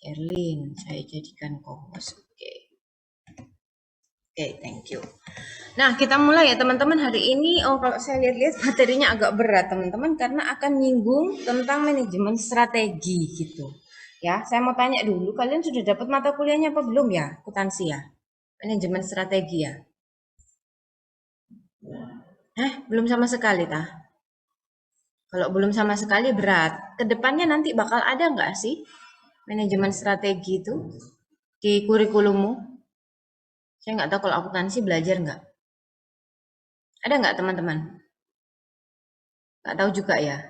Erlin, saya jadikan co-host. Oke, thank you. Nah, kita mulai ya teman-teman hari ini. Kalau saya lihat-lihat materinya agak berat teman-teman karena akan nyinggung tentang manajemen strategi gitu. Ya, saya mau tanya dulu, kalian sudah dapat mata kuliahnya apa belum ya? Akuntansi ya? Manajemen strategi ya? Belum sama sekali tah? Kalau belum sama sekali berat. Kedepannya nanti bakal ada nggak sih manajemen strategi itu di kurikulummu? Saya nggak tahu kalau akuntansi belajar nggak. Ada nggak teman-teman? Nggak tahu juga ya.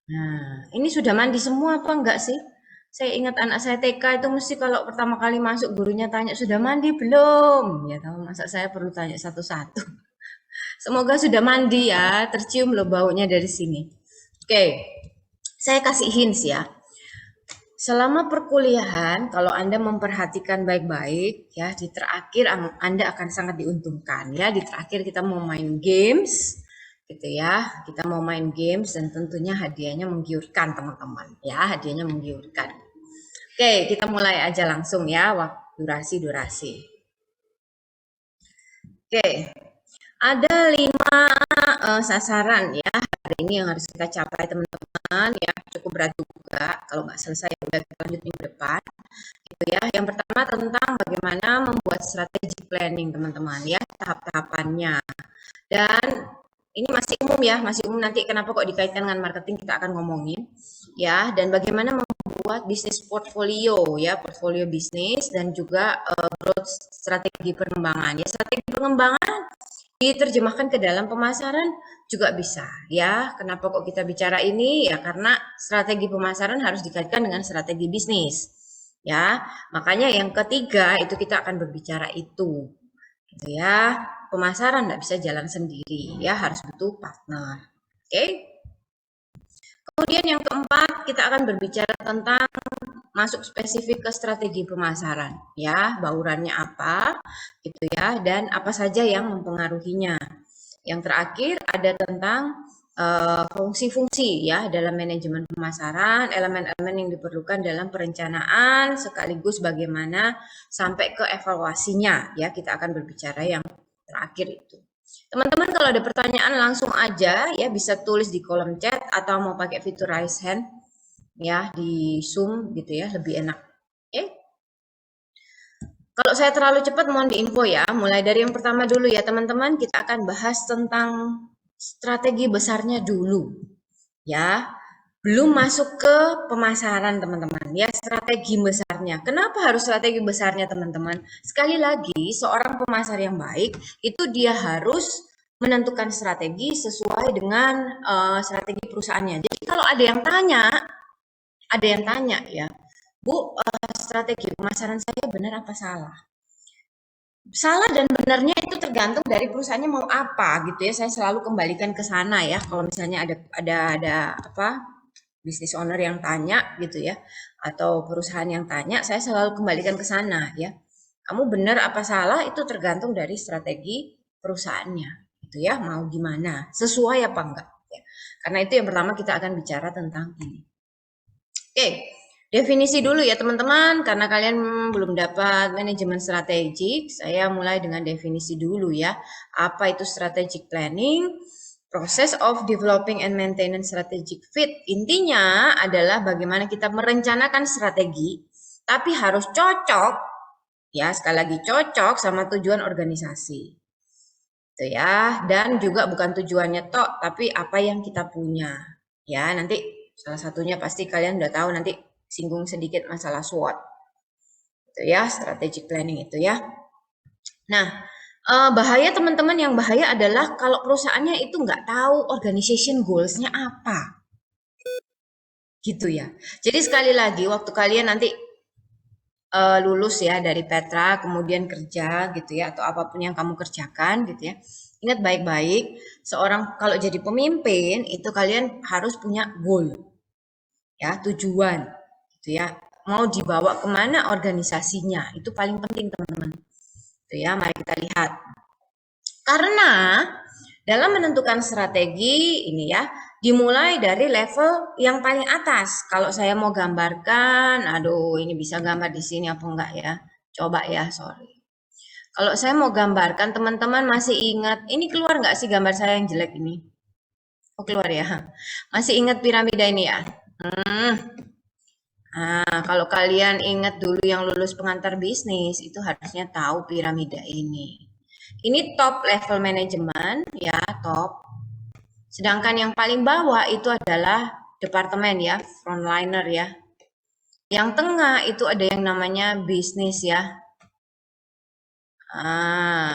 Nah, ini sudah mandi semua apa enggak sih? Saya ingat anak saya TK itu mesti kalau pertama kali masuk gurunya tanya sudah mandi belum? Ya tahu masa saya perlu tanya satu-satu. Semoga sudah mandi ya, tercium loh baunya dari sini. Oke, saya kasih hints ya. Selama perkuliahan, kalau Anda memperhatikan baik-baik, ya di terakhir Anda akan sangat diuntungkan. Ya di terakhir kita mau main games, gitu ya. Kita mau main games dan tentunya hadiahnya menggiurkan teman-teman. Ya hadiahnya menggiurkan. Oke, kita mulai aja langsung ya. Durasi. Oke, ada 5 sasaran ya hari ini yang harus kita capai teman-teman ya, cukup berat juga kalau nggak selesai udah kita lanjut minggu depan gitu ya. Yang pertama tentang bagaimana membuat strategi planning teman-teman ya, tahap-tahapannya. Dan ini masih umum ya, masih umum, nanti kenapa kok dikaitkan dengan marketing kita akan ngomongin ya. Dan bagaimana membuat bisnis portfolio ya, portfolio bisnis, dan juga growth strategi pengembangan ya. Strategi pengembangan diterjemahkan ke dalam pemasaran juga bisa ya. Kenapa kok kita bicara ini ya, karena strategi pemasaran harus dikaitkan dengan strategi bisnis ya. Makanya yang ketiga itu kita akan berbicara itu gitu ya. Pemasaran nggak bisa jalan sendiri ya, harus butuh partner. Oke. Kemudian yang keempat kita akan berbicara tentang masuk spesifik ke strategi pemasaran ya, baurannya apa gitu ya, dan apa saja yang mempengaruhinya. Yang terakhir ada tentang fungsi-fungsi ya dalam manajemen pemasaran, elemen-elemen yang diperlukan dalam perencanaan sekaligus bagaimana sampai ke evaluasinya ya. Kita akan berbicara yang terakhir itu. Teman-teman kalau ada pertanyaan langsung aja ya, bisa tulis di kolom chat atau mau pakai fitur raise hand ya di Zoom gitu ya, lebih enak. Oke. Kalau saya terlalu cepat mohon diinfo ya. Mulai dari yang pertama dulu ya teman-teman, kita akan bahas tentang strategi besarnya dulu. Ya. Belum masuk ke pemasaran teman-teman ya, strategi besarnya. Kenapa harus strategi besarnya teman-teman? Sekali lagi, seorang pemasar yang baik itu dia harus menentukan strategi sesuai dengan strategi perusahaannya. Jadi kalau ada yang tanya ya, Bu, strategi pemasaran saya benar apa salah? Salah dan benarnya itu tergantung dari perusahaannya mau apa gitu ya. Saya selalu kembalikan ke sana ya. Kalau misalnya ada apa bisnis owner yang tanya gitu ya, atau perusahaan yang tanya, saya selalu kembalikan ke sana ya. Kamu benar apa salah itu tergantung dari strategi perusahaannya gitu ya. Mau gimana? Sesuai apa enggak? Ya. Karena itu yang pertama kita akan bicara tentang ini. Oke, definisi dulu ya teman-teman, karena kalian belum dapat manajemen strategik, saya mulai dengan definisi dulu ya. Apa itu strategic planning? Process of developing and maintaining strategic fit. Intinya adalah bagaimana kita merencanakan strategi, tapi harus cocok, ya sekali lagi cocok sama tujuan organisasi. Itu ya, dan juga bukan tujuannya tok, tapi apa yang kita punya. Ya, nanti salah satunya pasti kalian udah tahu, nanti singgung sedikit masalah SWOT. Itu ya, strategic planning itu ya. Nah, bahaya teman-teman, yang bahaya adalah kalau perusahaannya itu nggak tahu organization goals-nya apa. Gitu ya. Jadi sekali lagi, waktu kalian nanti lulus ya dari Petra, kemudian kerja gitu ya, atau apapun yang kamu kerjakan gitu ya. Ingat baik-baik, seorang kalau jadi pemimpin itu kalian harus punya goal, ya tujuan, gitu ya. Mau dibawa kemana organisasinya, itu paling penting teman-teman. Itu ya, mari kita lihat. Karena dalam menentukan strategi ini ya, Dimulai dari level yang paling atas. Kalau saya mau gambarkan, aduh ini bisa gambar di sini apa enggak ya? Coba ya, sorry. Kalau saya mau gambarkan, teman-teman masih ingat, ini keluar nggak sih gambar saya yang jelek ini? Oh keluar ya. Masih ingat piramida ini ya? Nah, kalau kalian ingat dulu yang lulus pengantar bisnis, itu harusnya tahu piramida ini. Ini top level manajemen, ya, top. Sedangkan yang paling bawah itu adalah departemen ya, frontliner ya. Yang tengah itu ada yang namanya bisnis ya.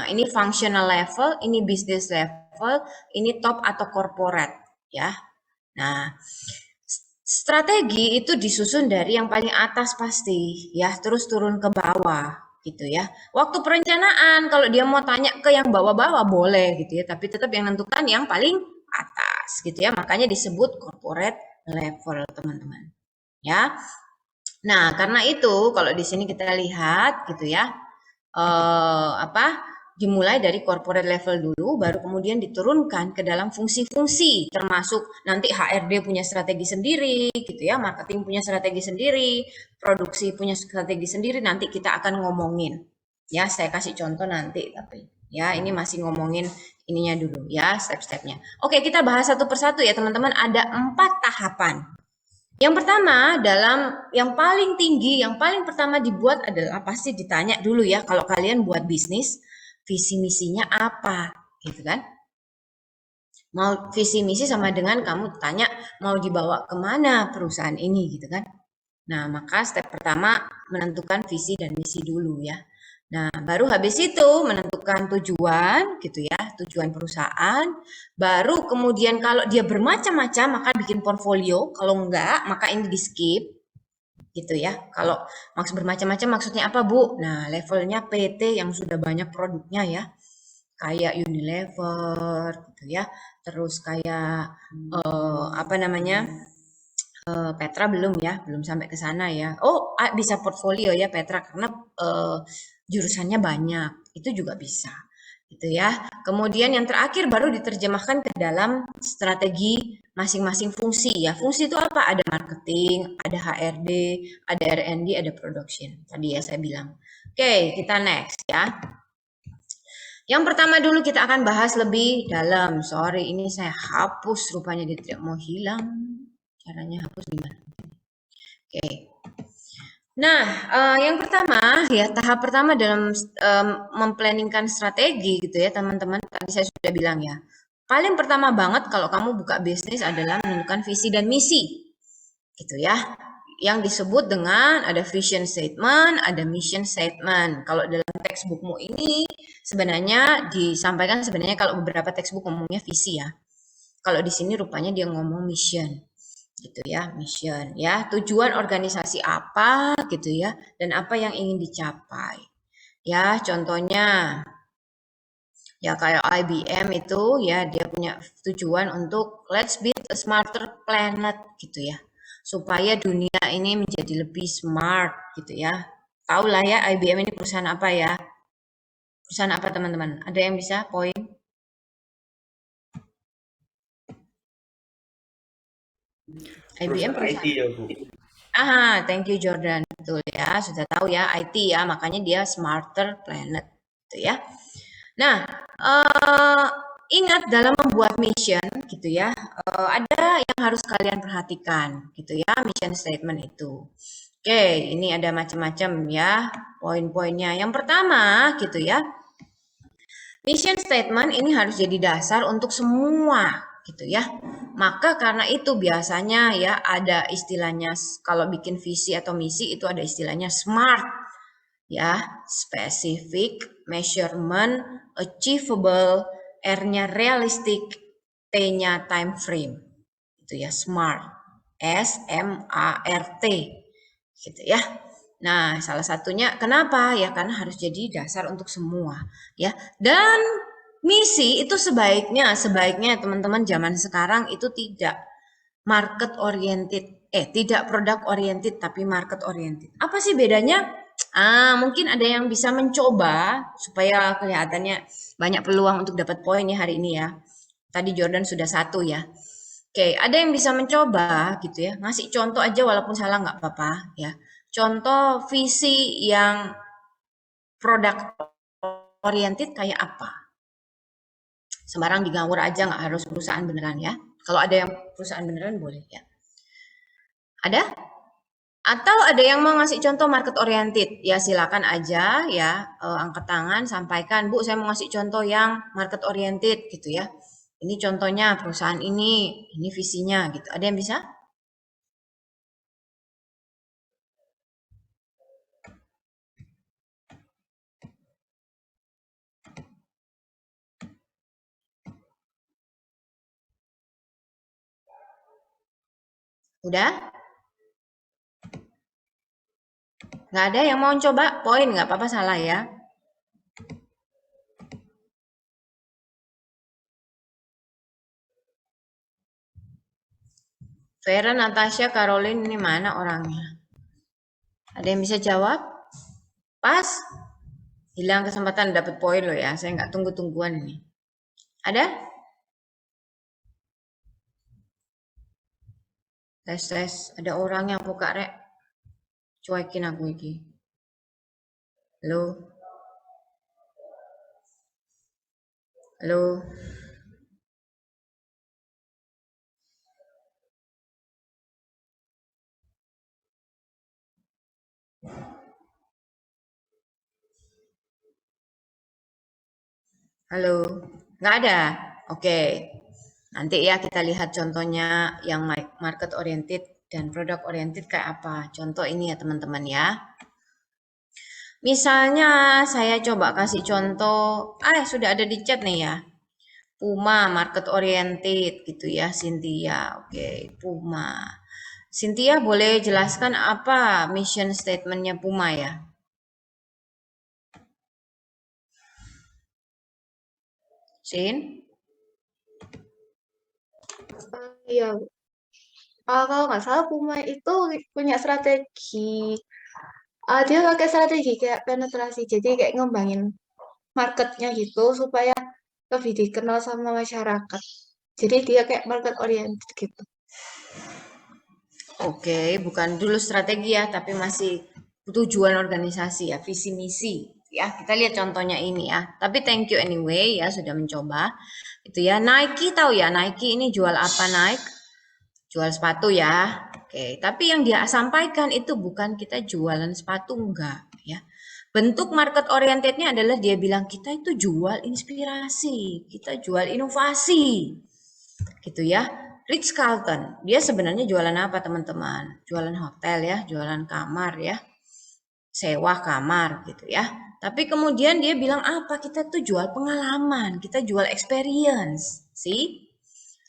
Ini functional level, ini business level, ini top atau corporate ya. Nah, strategi itu disusun dari yang paling atas pasti ya, terus turun ke bawah gitu ya. Waktu perencanaan kalau dia mau tanya ke yang bawah-bawah boleh gitu ya, tapi tetap yang menentukan yang paling atas gitu ya. Makanya disebut corporate level, teman-teman. Ya. Nah, karena itu kalau di sini kita lihat gitu ya, apa, dimulai dari corporate level dulu, baru kemudian diturunkan ke dalam fungsi-fungsi, termasuk nanti HRD punya strategi sendiri, gitu ya, marketing punya strategi sendiri, produksi punya strategi sendiri, nanti kita akan ngomongin. Ya, saya kasih contoh nanti, tapi ya ini masih ngomongin ininya dulu ya, step-stepnya. Oke, kita bahas satu persatu ya teman-teman, ada 4 tahapan. Yang pertama, dalam yang paling tinggi, yang paling pertama dibuat adalah pasti ditanya dulu ya, kalau kalian buat bisnis, visi misinya apa, gitu kan? Mau visi misi sama dengan kamu tanya mau dibawa kemana perusahaan ini, gitu kan? Nah, maka step pertama menentukan visi dan misi dulu ya. Nah, baru habis itu menentukan tujuan gitu ya, tujuan perusahaan. Baru kemudian kalau dia bermacam-macam maka bikin portfolio, kalau enggak maka ini di skip gitu ya. Kalau maksud bermacam-macam maksudnya apa, Bu? Nah, levelnya PT yang sudah banyak produknya ya. Kayak Unilever gitu ya. Terus kayak apa namanya? Petra belum ya, belum sampai ke sana ya. Oh, bisa portfolio ya Petra karena jurusannya banyak. Itu juga bisa. Gitu ya. Kemudian yang terakhir baru diterjemahkan ke dalam strategi masing-masing fungsi ya. Fungsi itu apa? Ada marketing, ada HRD, ada R&D, ada production. Tadi ya saya bilang. Oke, kita next ya. Yang pertama dulu kita akan bahas lebih dalam. Sorry, ini saya hapus rupanya dia tidak mau hilang. Caranya hapus gimana? Oke. Nah, yang pertama ya tahap pertama dalam memplanningkan strategi gitu ya teman-teman. Tadi saya sudah bilang ya. Paling pertama banget kalau kamu buka bisnis adalah menentukan visi dan misi. Gitu ya. Yang disebut dengan ada vision statement, ada mission statement. Kalau dalam textbookmu ini sebenarnya disampaikan sebenarnya kalau beberapa textbook ngomongnya visi ya. Kalau di sini rupanya dia ngomong mission gitu ya, mission ya, tujuan organisasi apa gitu ya, dan apa yang ingin dicapai ya. Contohnya ya kayak IBM itu ya, dia punya tujuan untuk let's build a smarter planet gitu ya, supaya dunia ini menjadi lebih smart gitu ya. Tahu lah ya IBM ini perusahaan apa ya, perusahaan apa teman-teman, ada yang bisa poin? IBM Perusahaan IT perusahaan. ya Bu. Thank you Jordan. Betul ya, sudah tahu ya IT ya, makanya dia Smarter Planet gitu ya. Nah, eh, ingat dalam membuat mission gitu ya, ada yang harus kalian perhatikan gitu ya, mission statement itu. Oke, ini ada macam-macam ya poin-poinnya. Yang pertama gitu ya, mission statement ini harus jadi dasar untuk semua gitu ya. Maka karena itu biasanya ya ada istilahnya kalau bikin visi atau misi itu ada istilahnya SMART ya, specific, measurement, achievable, R-nya realistic, T-nya time frame. Itu ya SMART. SMART gitu ya. Nah, salah satunya kenapa? Ya karena harus jadi dasar untuk semua, ya. Dan misi itu sebaiknya teman-teman zaman sekarang itu tidak market oriented, tidak product oriented tapi market oriented. Apa sih bedanya? Mungkin ada yang bisa mencoba supaya kelihatannya banyak peluang untuk dapat poin ya hari ini ya. Tadi Jordan sudah satu ya. Oke, ada yang bisa mencoba gitu ya, ngasih contoh aja walaupun salah nggak apa-apa ya. Contoh visi yang produk oriented kayak apa? Sembarang digawur aja, nggak harus perusahaan beneran ya. Kalau ada yang perusahaan beneran boleh ya. Ada? Atau ada yang mau ngasih contoh market oriented? Ya silakan aja ya, angkat tangan, sampaikan, Bu, saya mau ngasih contoh yang market oriented gitu ya. Ini contohnya perusahaan ini visinya gitu. Ada yang bisa? Udah? Nggak ada yang mau coba? Poin nggak apa-apa salah ya. Vera, Natasha, Caroline ini mana orangnya? Ada yang bisa jawab? Pas? Hilang kesempatan dapat poin loh ya. Saya nggak tunggu-tungguan ini. Ada? Tes tes. Ada orang yang buka rek. Cuekin aku iki. Halo? Halo? Halo? Nggak ada? Oke. Nanti ya kita lihat contohnya yang market oriented dan product oriented kayak apa. Contoh ini ya teman-teman ya. Misalnya saya coba kasih contoh, sudah ada di chat nih ya. Puma market oriented gitu ya, Cynthia. Oke, Puma. Cynthia boleh jelaskan apa mission statementnya Puma ya? Sin? Iya, kalau nggak salah Puma itu punya strategi. Dia pakai strategi kayak penetrasi, jadi kayak ngembangin marketnya gitu supaya lebih dikenal sama masyarakat. Jadi dia kayak market oriented gitu. Oke, bukan dulu strategi ya, tapi masih tujuan organisasi ya, visi misi ya. Kita lihat contohnya ini ya. Tapi thank you anyway ya sudah mencoba. Itu ya. Nike tahu ya, Nike ini jual apa Nike? Jual sepatu ya. Oke, tapi yang dia sampaikan itu bukan kita jualan sepatu enggak ya. Bentuk market orientednya adalah dia bilang kita itu jual inspirasi, kita jual inovasi gitu ya. Ritz Carlton, dia sebenarnya jualan apa teman-teman? Jualan hotel ya, jualan kamar ya, sewa kamar gitu ya. Tapi kemudian dia bilang apa? Kita tuh jual pengalaman, kita jual experience, sih.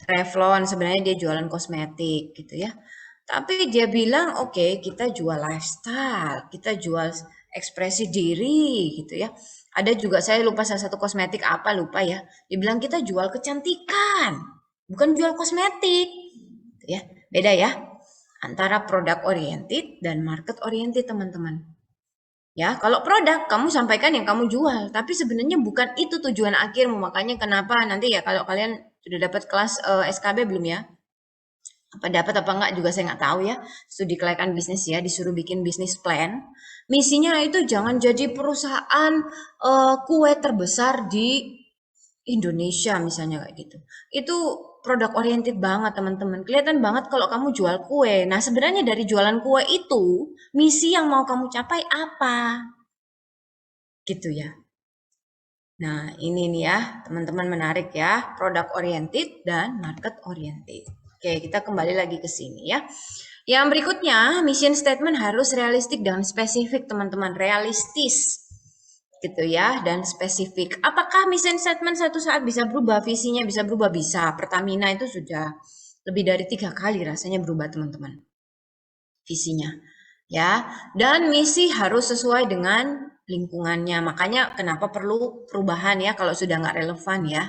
Revlon sebenarnya dia jualan kosmetik gitu ya. Tapi dia bilang oke, okay, kita jual lifestyle, kita jual ekspresi diri gitu ya. Ada juga saya lupa salah satu kosmetik apa lupa ya. Dia bilang kita jual kecantikan, bukan jual kosmetik. Gitu ya. Beda ya antara produk oriented dan market oriented teman-teman. Ya, kalau produk kamu sampaikan yang kamu jual, tapi sebenarnya bukan itu tujuan akhirmu. Makanya kenapa nanti ya kalau kalian sudah dapat kelas SKB belum ya? Apa dapat apa enggak juga saya nggak tahu ya. Studi kelayakan bisnis ya, disuruh bikin bisnis plan. Misinya itu jangan jadi perusahaan kue terbesar di Indonesia misalnya kayak gitu. Itu produk oriented banget teman-teman. Kelihatan banget kalau kamu jual kue. Nah, sebenarnya dari jualan kue itu, misi yang mau kamu capai apa? Gitu ya. Nah, ini nih ya, teman-teman menarik ya, produk oriented dan market oriented. Oke, kita kembali lagi ke sini ya. Yang berikutnya, mission statement harus realistik dan spesifik, teman-teman. Realistis gitu ya, dan spesifik. Apakah mission statement satu saat bisa berubah, visinya bisa berubah? Bisa. Pertamina itu sudah lebih dari 3 kali rasanya berubah, teman-teman. Visinya. Ya, dan misi harus sesuai dengan lingkungannya. Makanya kenapa perlu perubahan ya kalau sudah nggak relevan ya.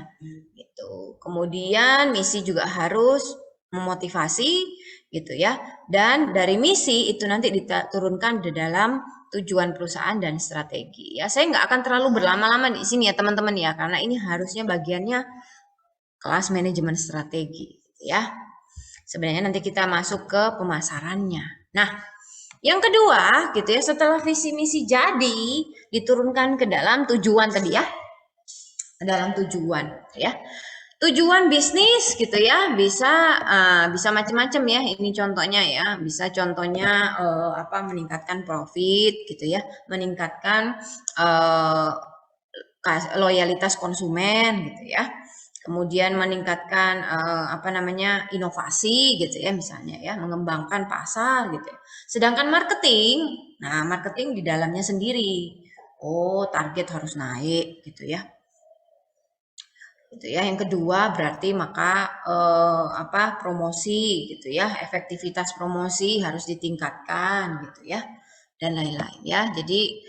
Gitu. Kemudian misi juga harus memotivasi gitu ya. Dan dari misi itu nanti diturunkan di dalam tujuan perusahaan dan strategi. Ya, saya nggak akan terlalu berlama-lama di sini ya teman-teman ya, karena ini harusnya bagiannya kelas manajemen strategi, gitu ya. Sebenarnya nanti kita masuk ke pemasarannya. Nah, yang kedua gitu ya, setelah visi misi jadi diturunkan ke dalam tujuan tadi ya, dalam tujuan ya. Tujuan bisnis gitu ya bisa macam-macam ya. Ini contohnya ya, bisa contohnya meningkatkan profit gitu ya, meningkatkan uh, loyalitas konsumen gitu ya. Kemudian meningkatkan inovasi gitu ya, misalnya ya, mengembangkan pasar gitu ya. Sedangkan marketing, nah marketing di dalamnya sendiri. Oh, target harus naik gitu ya. Gitu ya. Yang kedua berarti maka promosi gitu ya, efektivitas promosi harus ditingkatkan gitu ya, dan lain-lain ya. Jadi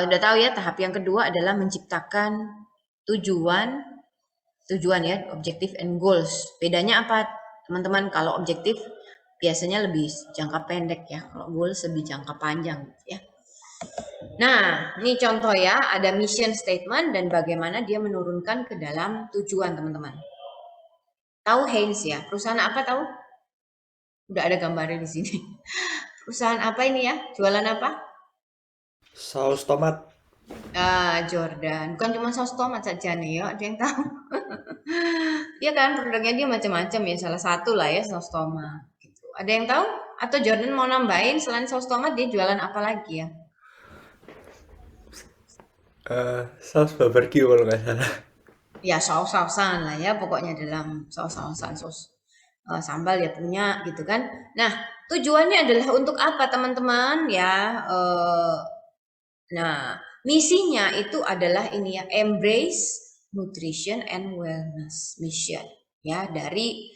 udah tahu ya, tahap yang kedua adalah menciptakan tujuan ya, objective and goals. Bedanya apa teman-teman? Kalau objektif biasanya lebih jangka pendek ya, kalau goals lebih jangka panjang gitu ya. Nah, ini contoh ya, ada mission statement dan bagaimana dia menurunkan ke dalam tujuan, teman-teman. Tahu Heinz ya? Perusahaan apa tahu? Udah ada gambarnya di sini. Perusahaan apa ini ya? Jualan apa? Saus tomat. Jordan. Bukan cuma saus tomat saja nih ya, ada yang tahu. Iya kan, produknya dia macam-macam ya. Salah satu lah ya saus tomat. Gitu. Ada yang tahu? Atau Jordan mau nambahin selain saus tomat dia jualan apa lagi ya? Saus barbecue kalau nggak salah. Ya saus-sausan lah ya, pokoknya dalam saus-sausan, saus sambal ya punya gitu kan. Nah, tujuannya adalah untuk apa teman-teman ya? Nah, misinya itu adalah ini ya, embrace nutrition and wellness mission ya, dari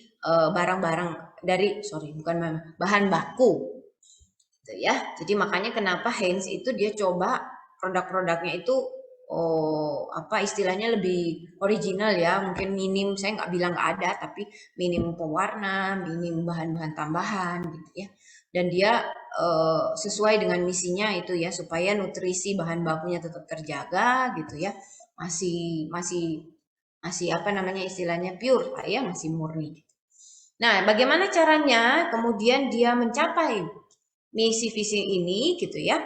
barang-barang dari bukan bahan baku gitu ya. Jadi makanya kenapa Heinz itu dia coba produk-produknya itu istilahnya lebih original ya, mungkin minim, saya nggak bilang nggak ada, tapi minim pewarna, minim bahan-bahan tambahan gitu ya. Dan dia sesuai dengan misinya itu ya, supaya nutrisi bahan bakunya tetap terjaga gitu ya, masih masih masih istilahnya pure lah ya, masih murni. Nah, bagaimana caranya kemudian dia mencapai misi visi ini gitu ya.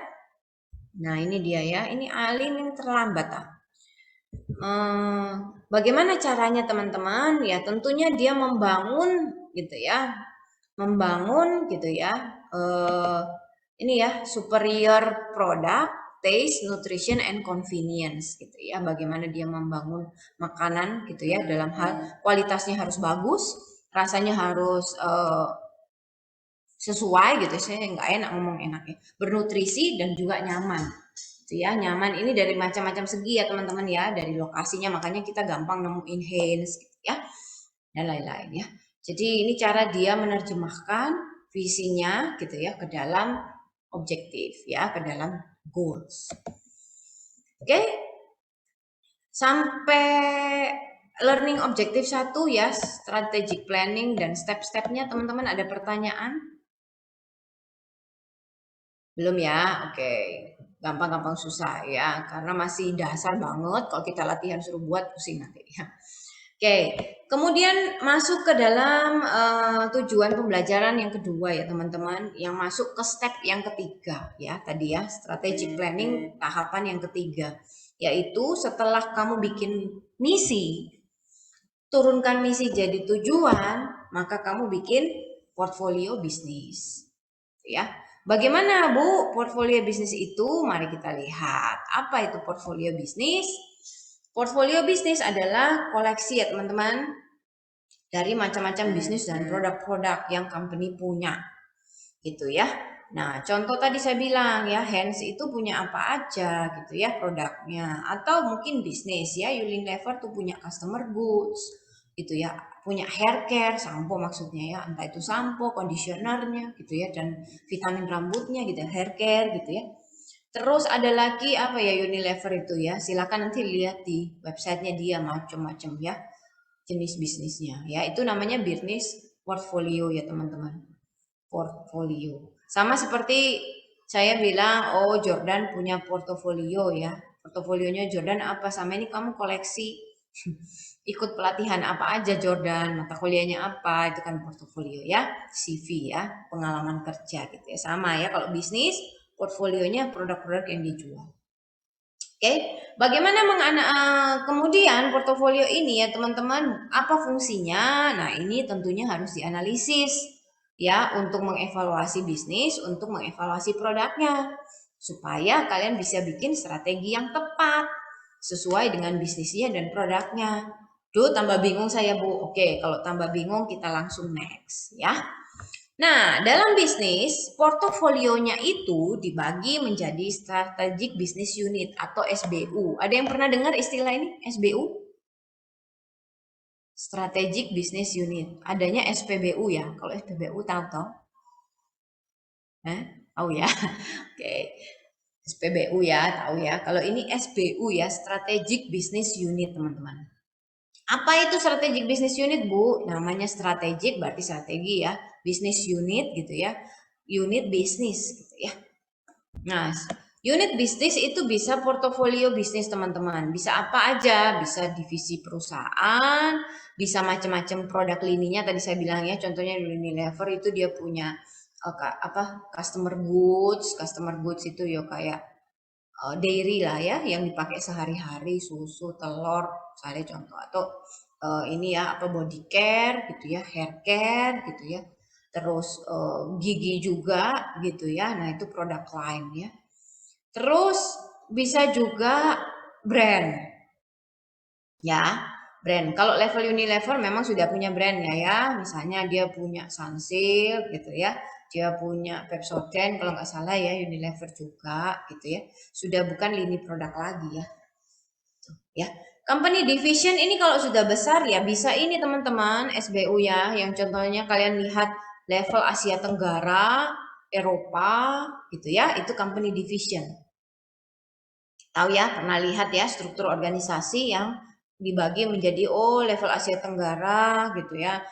Nah, ini dia ya. Ini Alin yang terlambat bagaimana caranya teman-teman? Ya, tentunya dia membangun gitu ya. Membangun gitu ya. Ini ya, superior product, taste, nutrition and convenience gitu ya. Bagaimana dia membangun makanan gitu ya, dalam hal kualitasnya harus bagus, rasanya harus sesuai gitu, saya nggak enak ngomong enaknya, bernutrisi dan juga nyaman gitu ya. Nyaman ini dari macam-macam segi ya teman-teman ya, dari lokasinya, makanya kita gampang nemuin hands gitu ya, dan lain-lain ya. Jadi ini cara dia menerjemahkan visinya gitu ya ke dalam objektif ya, ke dalam goals. Oke, sampai learning objektif 1 ya, strategic planning dan step-stepnya teman-teman ada pertanyaan? Belum ya? Oke. Gampang-gampang susah ya, karena masih dasar banget, kalau kita latihan suruh buat pusing nanti ya. Oke, kemudian masuk ke dalam tujuan pembelajaran yang kedua ya teman-teman, yang masuk ke step yang ketiga ya, tadi ya, strategic planning tahapan yang ketiga, yaitu setelah kamu bikin misi, turunkan misi jadi tujuan, maka kamu bikin portfolio bisnis ya. Bagaimana Bu portfolio bisnis itu? Mari kita lihat. Apa itu portfolio bisnis? Portfolio bisnis adalah koleksi ya teman-teman, dari macam-macam bisnis dan produk-produk yang company punya. Gitu ya. Nah, contoh tadi saya bilang ya, Heinz itu punya apa aja gitu ya produknya. Atau mungkin bisnis ya, Unilever tuh punya customer goods gitu ya, punya hair care, sampo maksudnya ya, entah itu sampo, conditionernya gitu ya, dan vitamin rambutnya gitu, hair care gitu ya. Terus ada lagi apa ya Unilever itu ya, silakan nanti lihat di websitenya dia, macam-macam ya jenis bisnisnya ya, itu namanya bisnis portfolio ya teman-teman, portfolio. Sama seperti saya bilang, oh Jordan punya portofolio ya, portofolionya Jordan apa, sama ini kamu koleksi Ikut pelatihan apa aja Jordan, mata kuliahnya apa, itu kan portofolio ya, CV ya, pengalaman kerja gitu ya. Sama ya kalau bisnis, portfolionya produk-produk yang dijual. Oke, bagaimana kemudian portofolio ini ya teman-teman, apa fungsinya? Nah, ini tentunya harus dianalisis ya untuk mengevaluasi bisnis, untuk mengevaluasi produknya supaya kalian bisa bikin strategi yang tepat sesuai dengan bisnisnya dan produknya. Duh, tambah bingung saya, Bu. Oke, kalau tambah bingung kita langsung next ya. Nah, dalam bisnis, portofolionya itu dibagi menjadi Strategic Business Unit atau SBU. Ada yang pernah dengar istilah ini, SBU? Strategic Business Unit. Adanya SPBU ya. Kalau SPBU tahu toh? Tahu ya? Oke. SPBU ya, tahu ya. Kalau ini SBU ya, Strategic Business Unit, teman-teman. Apa itu strategic business unit, Bu? Namanya strategic berarti strategi ya. Business unit gitu ya. Unit bisnis gitu ya. Nah, unit bisnis itu bisa portofolio bisnis, teman-teman. Bisa apa aja? Bisa divisi perusahaan, bisa macam-macam produk lininya tadi saya bilang ya. Contohnya Unilever itu dia punya customer goods. Customer goods itu ya kayak dairy lah ya yang dipakai sehari-hari, susu, telur, misalnya contoh, atau ini ya apa body care gitu ya, hair care gitu ya, terus gigi juga gitu ya. Nah, itu produk lain ya. Terus bisa juga brand ya, brand. Kalau level Unilever memang sudah punya brandnya ya, misalnya dia punya Sunsilk gitu ya, dia punya Pepsodent kalau nggak salah ya, Unilever juga gitu ya, sudah bukan lini produk lagi ya. Ya, company division ini kalau sudah besar ya bisa ini teman-teman SBU ya, yang contohnya kalian lihat level Asia Tenggara, Eropa gitu ya, itu company division. Tahu ya, pernah lihat ya struktur organisasi yang dibagi menjadi level Asia Tenggara gitu ya.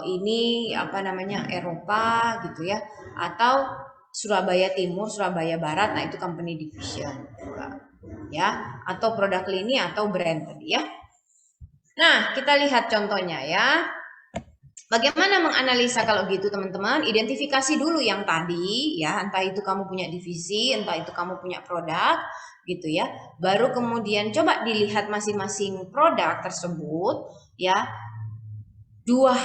Ini apa namanya Eropa gitu ya, atau Surabaya Timur, Surabaya Barat. Nah, itu company division juga. Ya, atau produk lini atau brand tadi ya. Nah, kita lihat contohnya ya. Bagaimana menganalisa kalau gitu teman-teman? Identifikasi dulu yang tadi ya, entah itu kamu punya divisi, entah itu kamu punya produk gitu ya. Baru kemudian coba dilihat masing-masing produk tersebut ya. Dua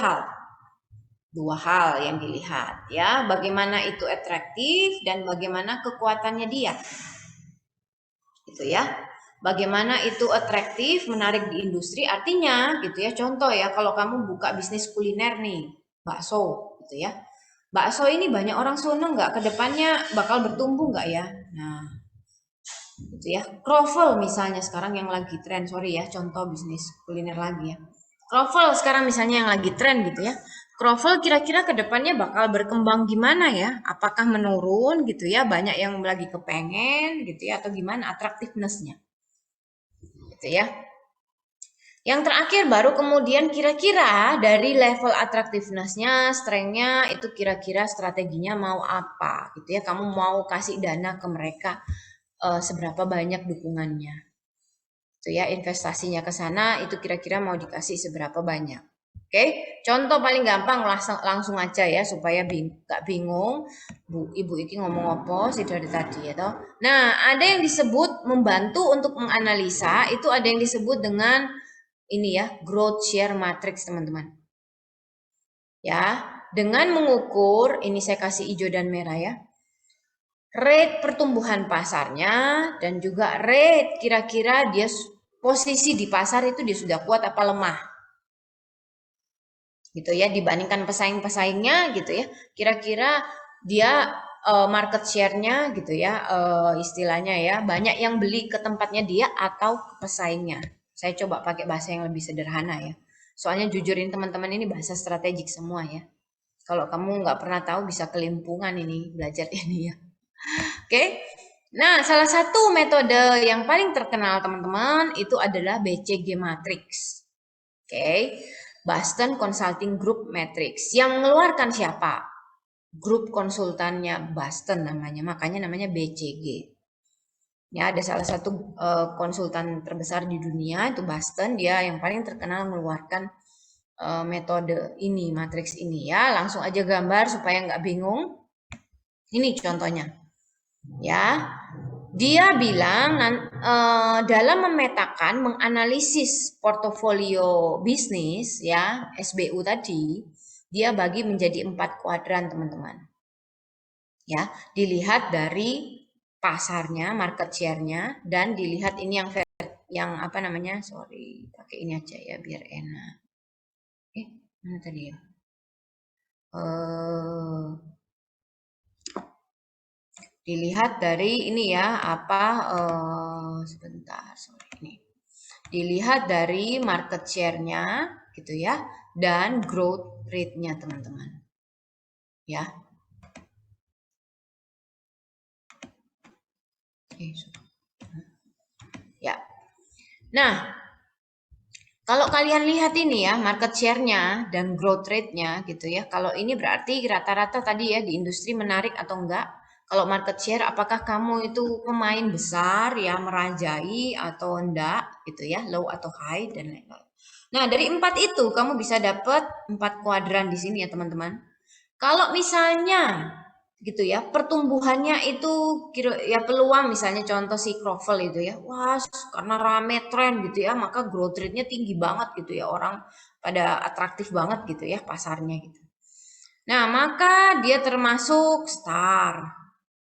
hal yang dilihat ya, bagaimana itu atraktif dan bagaimana kekuatannya dia. Gitu ya. Bagaimana itu atraktif, menarik di industri, artinya gitu ya. Contoh ya, kalau kamu buka bisnis kuliner nih, bakso gitu ya. Bakso ini banyak orang seneng nggak? Kedepannya bakal bertumbuh nggak ya? Nah, gitu ya. Kroffel misalnya sekarang yang lagi tren, sorry ya, contoh bisnis kuliner lagi ya. Kroffel sekarang misalnya yang lagi tren gitu ya. Kroffel kira-kira kedepannya bakal berkembang gimana ya? Apakah menurun gitu ya? Banyak yang lagi kepengen gitu ya, atau gimana atraktifnessnya? Gitu ya. Yang terakhir baru kemudian kira-kira dari level attractiveness-nya, strength-nya itu kira-kira strateginya mau apa gitu ya. Kamu mau kasih dana ke mereka seberapa banyak dukungannya. Itu ya, investasinya ke sana itu kira-kira mau dikasih seberapa banyak. Oke, contoh paling gampang langsung aja ya supaya gak bingung. Ibu Iki ngomong apa sih dari tadi ya toh. Nah, ada yang disebut membantu untuk menganalisa, itu ada yang disebut dengan ini ya, growth share matrix teman-teman. Ya, dengan mengukur, ini saya kasih hijau dan merah ya. Rate pertumbuhan pasarnya dan juga rate kira-kira dia posisi di pasar itu dia sudah kuat apa lemah. Gitu ya, dibandingkan pesaing-pesaingnya gitu ya. Kira-kira dia market share-nya gitu ya, istilahnya ya, banyak yang beli ke tempatnya dia atau ke pesaingnya. Saya coba pakai bahasa yang lebih sederhana ya. Soalnya jujurin teman-teman ini bahasa strategik semua ya. Kalau kamu nggak pernah tahu bisa kelimpungan ini belajar ini ya. Oke. Nah, salah satu metode yang paling terkenal teman-teman itu adalah BCG Matrix. Oke. Boston Consulting Group Matrix. Yang mengeluarkan siapa? Grup konsultannya Boston namanya, makanya namanya BCG. Ya, ada salah satu konsultan terbesar di dunia itu Boston, dia yang paling terkenal mengeluarkan metode ini, matriks ini ya. Langsung aja gambar supaya nggak bingung. Ini contohnya, ya. Dia bilang dalam memetakan, menganalisis portofolio bisnis ya SBU tadi, dia bagi menjadi 4 kuadran teman-teman. Ya, dilihat dari pasarnya, market share-nya, dan dilihat ini yang apa namanya? Sorry, pakai ini aja ya biar enak. Mana tadi ya? Dilihat dari ini ya apa sebentar sorry ini dilihat dari market share-nya gitu ya dan growth rate-nya teman-teman ya. Ya. Nah, kalau kalian lihat ini ya market share-nya dan growth rate-nya gitu ya. Kalau ini berarti rata-rata tadi ya di industri menarik atau enggak. Kalau market share apakah kamu itu pemain besar ya merajai atau enggak gitu ya, low atau high dan lain-lain. Nah, dari 4 itu kamu bisa dapat 4 kuadran di sini ya, teman-teman. Kalau misalnya gitu ya, pertumbuhannya itu kira ya peluang misalnya contoh si Crovel itu ya. Wah, karena rame tren gitu ya, maka growth rate-nya tinggi banget gitu ya. Orang pada atraktif banget gitu ya pasarnya gitu. Nah, maka dia termasuk star.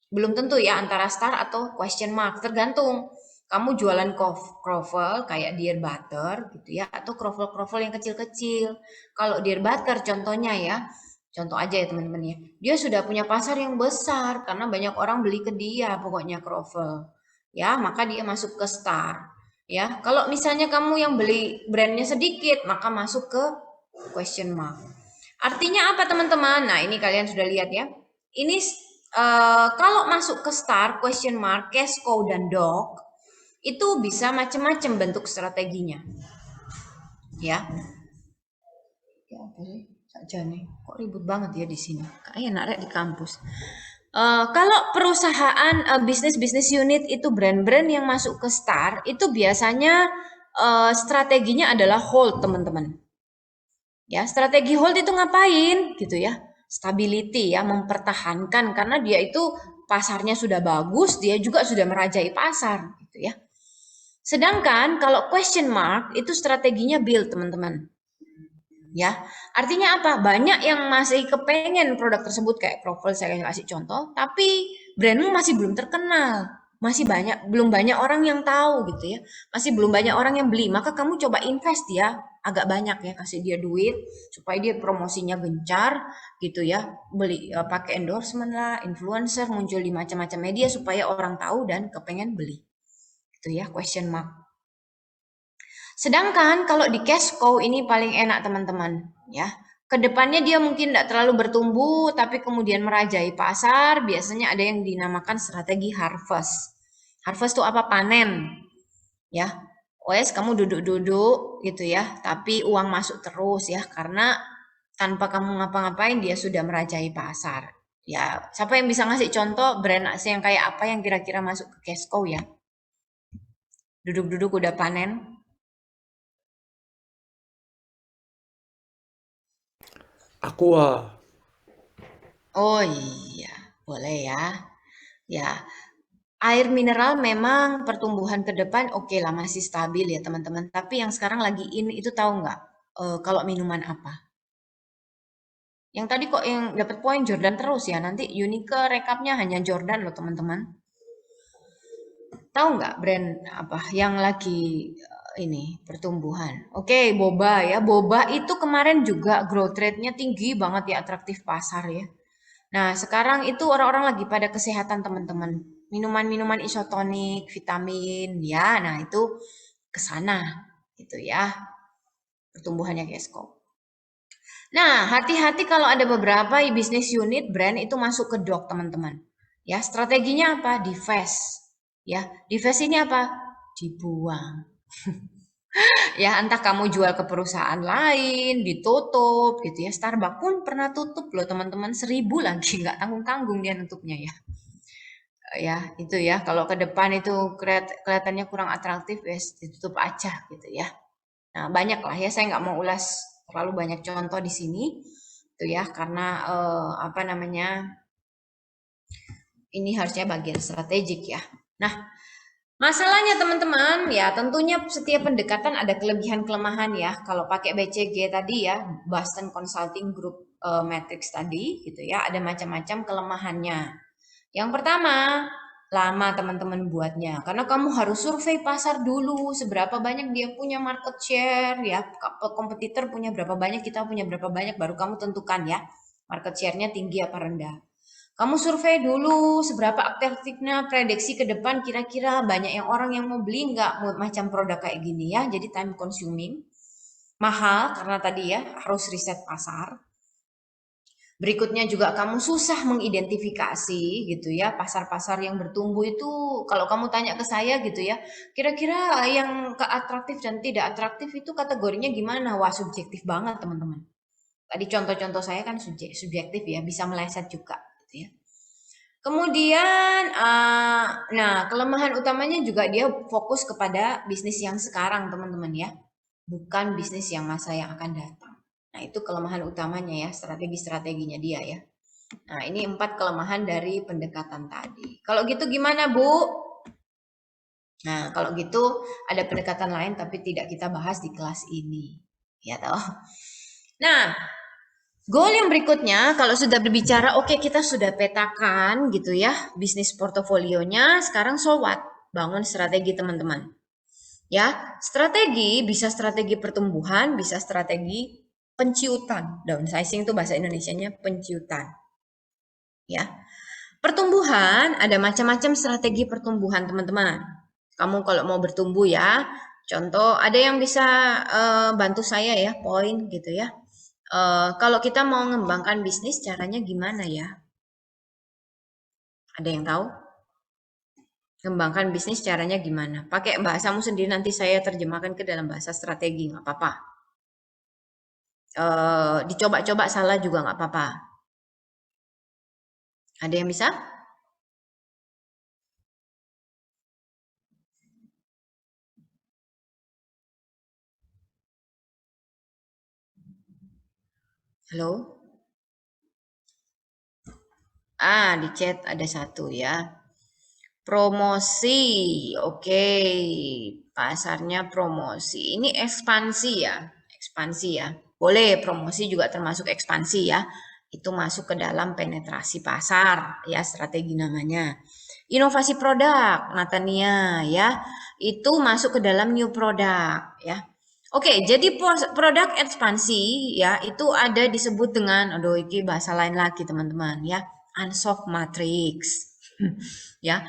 Belum tentu ya antara star atau question mark, tergantung. Kamu jualan croffle kayak Dear Butter gitu ya atau croffle yang kecil-kecil. Kalau Dear Butter contohnya ya, contoh aja ya teman-teman ya. Dia sudah punya pasar yang besar karena banyak orang beli ke dia pokoknya croffle. Ya, maka dia masuk ke star. Ya, kalau misalnya kamu yang beli brandnya sedikit, maka masuk ke question mark. Artinya apa teman-teman? Nah, ini kalian sudah lihat ya. Ini kalau masuk ke star, question mark, cash cow dan dog itu bisa macam-macam bentuk strateginya. Ya. Ya apa sih? Saja nih. Kok ribut banget ya di sini? Kayak enak di kampus. Kalau perusahaan bisnis unit itu brand-brand yang masuk ke star itu biasanya strateginya adalah hold teman-teman. Ya, strategi hold itu ngapain gitu ya? Stability ya, mempertahankan karena dia itu pasarnya sudah bagus, dia juga sudah merajai pasar gitu ya. Sedangkan kalau question mark itu strateginya build, teman-teman. Ya, artinya apa? Banyak yang masih kepengen produk tersebut kayak Profil saya kasih contoh, tapi brandmu masih belum terkenal. Masih belum banyak orang yang tahu gitu ya. Masih belum banyak orang yang beli. Maka kamu coba invest ya, agak banyak ya, kasih dia duit supaya dia promosinya gencar gitu ya. Beli pakai endorsement lah, influencer muncul di macam-macam media supaya orang tahu dan kepengen beli. Itu ya, question mark. Sedangkan kalau di cash cow ini paling enak teman-teman ya. Kedepannya dia mungkin tidak terlalu bertumbuh tapi kemudian merajai pasar. Biasanya ada yang dinamakan strategi harvest. Harvest itu apa? Panen ya. Wes kamu duduk-duduk gitu ya. Tapi uang masuk terus ya karena tanpa kamu ngapa-ngapain dia sudah merajai pasar. Ya, siapa yang bisa ngasih contoh brand yang kayak apa yang kira-kira masuk ke cash cow ya? Duduk-duduk udah panen. Aqua. Oh iya, boleh ya. Ya, air mineral memang pertumbuhan ke depan oke lah masih stabil ya teman-teman. Tapi yang sekarang lagi in itu tahu nggak? Kalau minuman apa? Yang tadi kok yang dapat poin Jordan terus ya. Nanti Unique rekapnya hanya Jordan loh teman-teman. Tahu nggak brand apa yang lagi ini pertumbuhan? Oke, boba ya. Boba itu kemarin juga growth rate-nya tinggi banget ya, atraktif pasar ya. Nah, sekarang itu orang-orang lagi pada kesehatan teman-teman. Minuman-minuman isotonik, vitamin, ya. Nah, itu ke sana gitu ya. Pertumbuhannya Kesko. Nah, hati-hati kalau ada beberapa bisnis unit brand itu masuk ke dog, teman-teman. Ya, strateginya apa? Divest. Ya, divest ini apa? Dibuang. Ya, entah kamu jual ke perusahaan lain, ditutup gitu ya. Starbucks pun pernah tutup loh teman-teman, 1.000 lagi, nggak tanggung-tanggung dia nutupnya ya. Ya, itu ya. Kalau ke depan itu kelihatannya kurang atraktif, ya ditutup aja gitu ya. Nah, banyak lah ya. Saya nggak mau ulas terlalu banyak contoh di sini, itu ya, karena apa namanya? Ini harusnya bagian strategik ya. Nah, masalahnya teman-teman, ya tentunya setiap pendekatan ada kelebihan kelemahan ya. Kalau pakai BCG tadi ya, Boston Consulting Group Matrix tadi gitu ya, ada macam-macam kelemahannya. Yang pertama, lama teman-teman buatnya. Karena kamu harus survei pasar dulu, seberapa banyak dia punya market share ya, kompetitor punya berapa banyak, kita punya berapa banyak, baru kamu tentukan ya, market share-nya tinggi apa rendah. Kamu survei dulu seberapa atraktifnya prediksi ke depan, kira-kira banyak yang orang yang mau beli nggak macam produk kayak gini ya. Jadi time consuming, mahal karena tadi ya harus riset pasar. Berikutnya juga kamu susah mengidentifikasi gitu ya pasar-pasar yang bertumbuh itu. Kalau kamu tanya ke saya gitu ya, kira-kira yang ke atraktif dan tidak atraktif itu kategorinya gimana? Wah, subjektif banget teman-teman. Tadi contoh-contoh saya kan subjektif ya, bisa meleset juga gitu ya. Kemudian, nah kelemahan utamanya juga dia fokus kepada bisnis yang sekarang teman-teman ya, bukan bisnis yang masa yang akan datang. Nah itu kelemahan utamanya ya, strategi-strateginya dia ya. Nah ini 4 kelemahan dari pendekatan tadi. Kalau gitu gimana Bu? Nah kalau gitu ada pendekatan lain tapi tidak kita bahas di kelas ini. Ya toh. Nah, goal yang berikutnya, kalau sudah berbicara, oke kita sudah petakan gitu ya, bisnis portofolionya, sekarang so what? Bangun strategi teman-teman. Ya, strategi bisa strategi pertumbuhan, bisa strategi penciutan. Downsizing itu bahasa Indonesianya penciutan. Ya, pertumbuhan ada macam-macam strategi pertumbuhan teman-teman. Kamu kalau mau bertumbuh ya, contoh ada yang bisa bantu saya ya, poin gitu ya. Kalau kita mau mengembangkan bisnis, caranya gimana ya? Ada yang tahu? Kembangkan bisnis caranya gimana? Pakai bahasamu sendiri, nanti saya terjemahkan ke dalam bahasa strategi, nggak apa-apa. Dicoba-coba salah juga nggak apa-apa. Ada yang bisa? Halo? Di chat ada satu ya. Promosi, oke. Pasarnya promosi. Ini ekspansi ya, ekspansi ya. Boleh promosi juga termasuk ekspansi ya. Itu masuk ke dalam penetrasi pasar ya, strategi namanya. Inovasi produk, Natania ya. Itu masuk ke dalam new product ya. Oke, jadi produk ekspansi ya itu ada disebut dengan, aduh ini bahasa lain lagi teman-teman ya, unsolved matrix. Ya,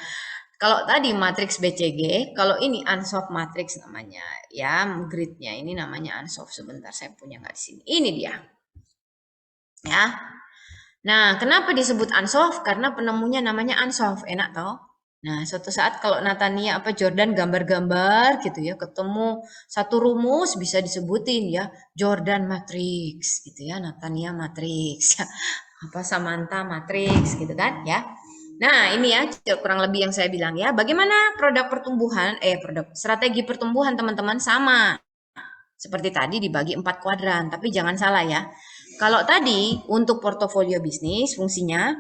kalau tadi matriks BCG, kalau ini unsolved matrix namanya ya, gridnya ini namanya unsolved. Sebentar, saya punya nggak di sini. Ini dia. Ya. Nah, kenapa disebut unsolved? Karena penemunya namanya unsolved. Enak tau? Nah, suatu saat kalau Natania apa Jordan gambar-gambar gitu ya, ketemu satu rumus bisa disebutin ya, Jordan matrix gitu ya, Natania matrix ya, apa Samantha matrix gitu kan ya. Nah, ini ya kurang lebih yang saya bilang ya. Bagaimana produk pertumbuhan, produk strategi pertumbuhan teman-teman sama. Seperti tadi dibagi 4 kuadran, tapi jangan salah ya. Kalau tadi untuk portofolio bisnis fungsinya,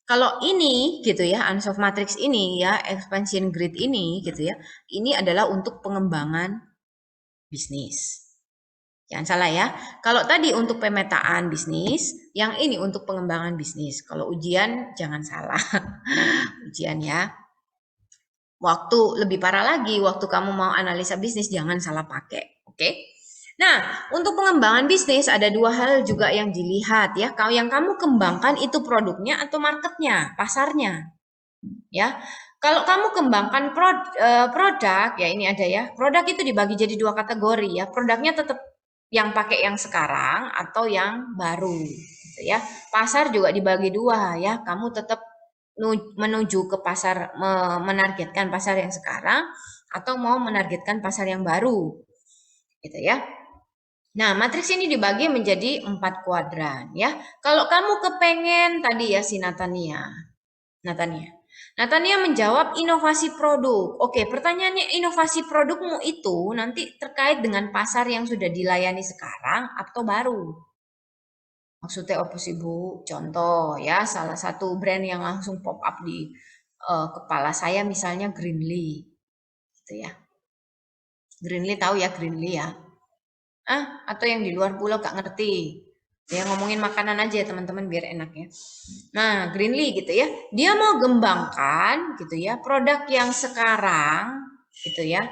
kalau ini gitu ya, unsolved matrix ini ya, expansion grid ini gitu ya, ini adalah untuk pengembangan bisnis. Jangan salah ya. Kalau tadi untuk pemetaan bisnis, yang ini untuk pengembangan bisnis. Kalau ujian jangan salah. Ujian ya. Waktu lebih parah lagi, waktu kamu mau analisa bisnis jangan salah pakai. Oke? Nah, untuk pengembangan bisnis ada 2 hal juga yang dilihat ya. Kalau yang kamu kembangkan itu produknya atau marketnya, pasarnya. Ya. Kalau kamu kembangkan produk, ya ini ada ya. Produk itu dibagi jadi 2 kategori ya. Produknya tetap yang pakai yang sekarang atau yang baru gitu ya. Pasar juga dibagi 2 ya. Kamu tetap menuju ke pasar, menargetkan pasar yang sekarang atau mau menargetkan pasar yang baru gitu ya. Nah, matriks ini dibagi menjadi 4 kuadran ya. Kalau kamu kepengen tadi ya si Natania. Natania menjawab inovasi produk. Oke, pertanyaannya inovasi produkmu itu nanti terkait dengan pasar yang sudah dilayani sekarang atau baru? Maksudnya apa sih Bu? Contoh ya, salah satu brand yang langsung pop up di kepala saya misalnya Greenly. Gitu ya. Greenly tahu ya Greenly ya? Atau yang di luar pulau gak ngerti. Ya ngomongin makanan aja ya teman-teman biar enak ya. Nah, Greenly gitu ya. Dia mau kembangkan gitu ya, produk yang sekarang gitu ya.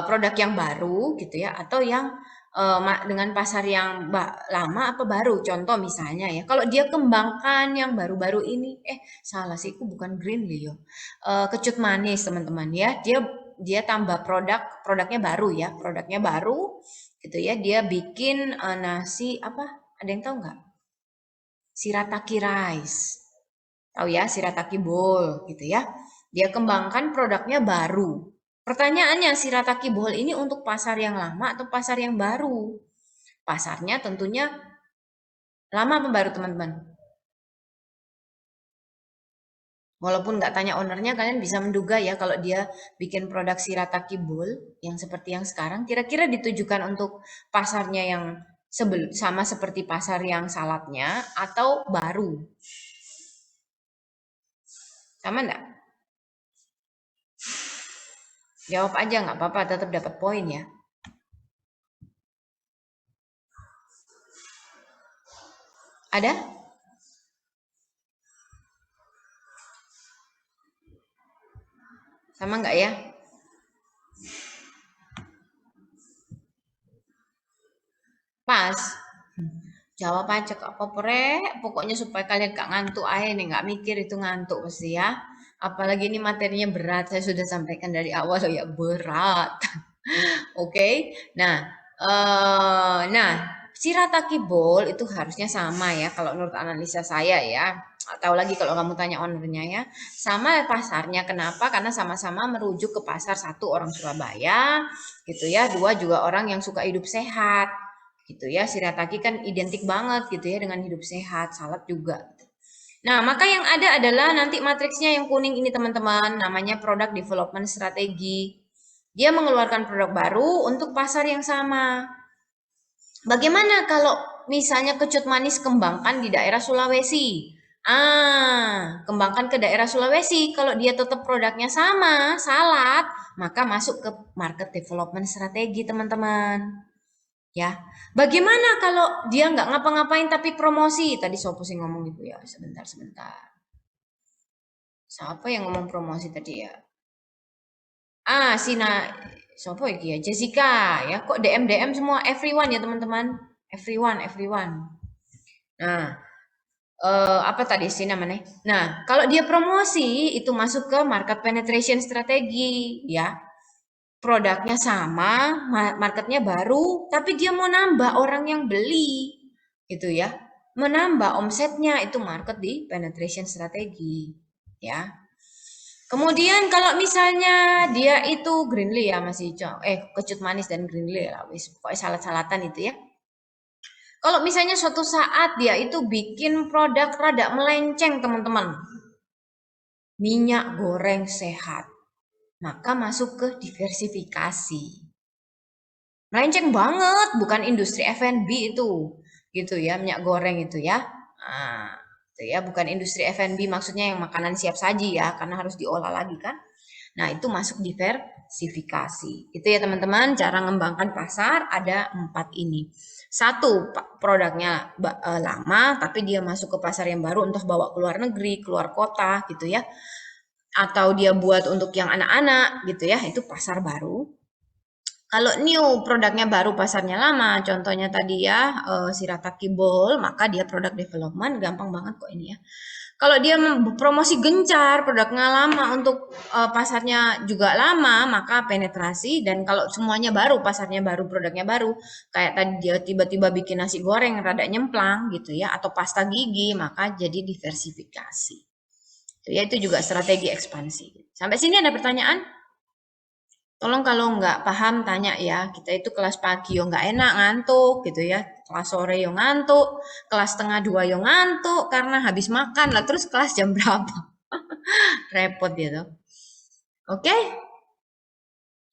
Produk yang baru gitu ya atau yang dengan pasar yang lama apa baru. Contoh misalnya ya, kalau dia kembangkan yang baru-baru ini salah sih, itu bukan Greenly yo. Kecut Manis teman-teman ya. Dia tambah produknya baru ya, produknya baru gitu ya. Dia bikin nasi apa? Ada yang tahu nggak? Shirataki rice. Tahu ya, Shirataki bowl gitu ya. Dia kembangkan produknya baru. Pertanyaannya, Shirataki bowl ini untuk pasar yang lama atau pasar yang baru? Pasarnya tentunya lama apa baru teman-teman? Walaupun nggak tanya ownernya, kalian bisa menduga ya kalau dia bikin produk Shirataki bowl yang seperti yang sekarang, kira-kira ditujukan untuk pasarnya yang sama seperti pasar yang saladnya atau baru? Sama enggak? Jawab aja nggak apa-apa, tetap dapat poin ya. Ada? Sama nggak ya? Pas. Jawab aja Kak Popore, pokoknya supaya kalian gak ngantuk aja nih, gak mikir itu ngantuk pasti ya. Apalagi ini materinya berat, saya sudah sampaikan dari awal ya berat. Oke. Nah, Shirataki bowl itu harusnya sama ya kalau menurut analisa saya ya. Tahu lagi kalau kamu tanya ownernya ya. Sama pasarnya. Kenapa? Karena sama-sama merujuk ke pasar, satu orang Surabaya gitu ya, dua juga orang yang suka hidup sehat gitu ya. Shirataki kan identik banget gitu ya dengan hidup sehat, salad juga. Nah, maka yang ada adalah nanti matriksnya yang kuning ini teman-teman, namanya product development strategi. Dia mengeluarkan produk baru untuk pasar yang sama. Bagaimana kalau misalnya kecut manis kembangkan di daerah Sulawesi? Kembangkan ke daerah Sulawesi. Kalau dia tetap produknya sama, salad, maka masuk ke market development strategi teman-teman. Ya, bagaimana kalau dia nggak ngapa-ngapain tapi promosi? Tadi Sopo sih ngomong gitu ya. Sebentar. Siapa yang ngomong promosi tadi ya? Sina, siapa ya? Jessica ya. Kok DM semua everyone ya teman-teman? Everyone. Nah, apa tadi sih namanya? Nah, kalau dia promosi itu masuk ke market penetration strategi ya. Produknya sama, marketnya baru, tapi dia mau nambah orang yang beli, gitu ya. Menambah omsetnya itu market di penetration strategi, ya. Kemudian kalau misalnya dia itu Greenly ya masih kecut manis dan Greenly lah, wis pokoknya salad-salatan itu ya. Kalau misalnya suatu saat dia itu bikin produk rada melenceng teman-teman, minyak goreng sehat, maka masuk ke diversifikasi. Melenceng banget, bukan industri F&B itu, gitu ya, minyak goreng itu ya. Itu ya, bukan industri F&B maksudnya yang makanan siap saji ya, karena harus diolah lagi kan. Nah, itu masuk diversifikasi. Itu ya teman-teman, cara mengembangkan pasar ada 4 ini. Satu, produknya lama, tapi dia masuk ke pasar yang baru, entah bawa ke luar negeri, keluar kota gitu ya. Atau dia buat untuk yang anak-anak gitu ya, itu pasar baru. Kalau new produknya baru pasarnya lama, contohnya tadi ya Shirataki bowl, maka dia produk development, gampang banget kok ini ya. Kalau dia promosi gencar, produknya lama untuk pasarnya juga lama, maka penetrasi. Dan kalau semuanya baru, pasarnya baru, produknya baru, kayak tadi dia tiba-tiba bikin nasi goreng rada nyemplang gitu ya, atau pasta gigi, maka jadi diversifikasi. Itu juga strategi ekspansi. Sampai sini ada pertanyaan? Tolong kalau nggak paham tanya ya, kita itu kelas pagi yo nggak enak ngantuk gitu ya, kelas sore yo ngantuk, kelas setengah 2 yo ngantuk karena habis makan lah, terus kelas jam berapa? Repot ya tuh. Oke?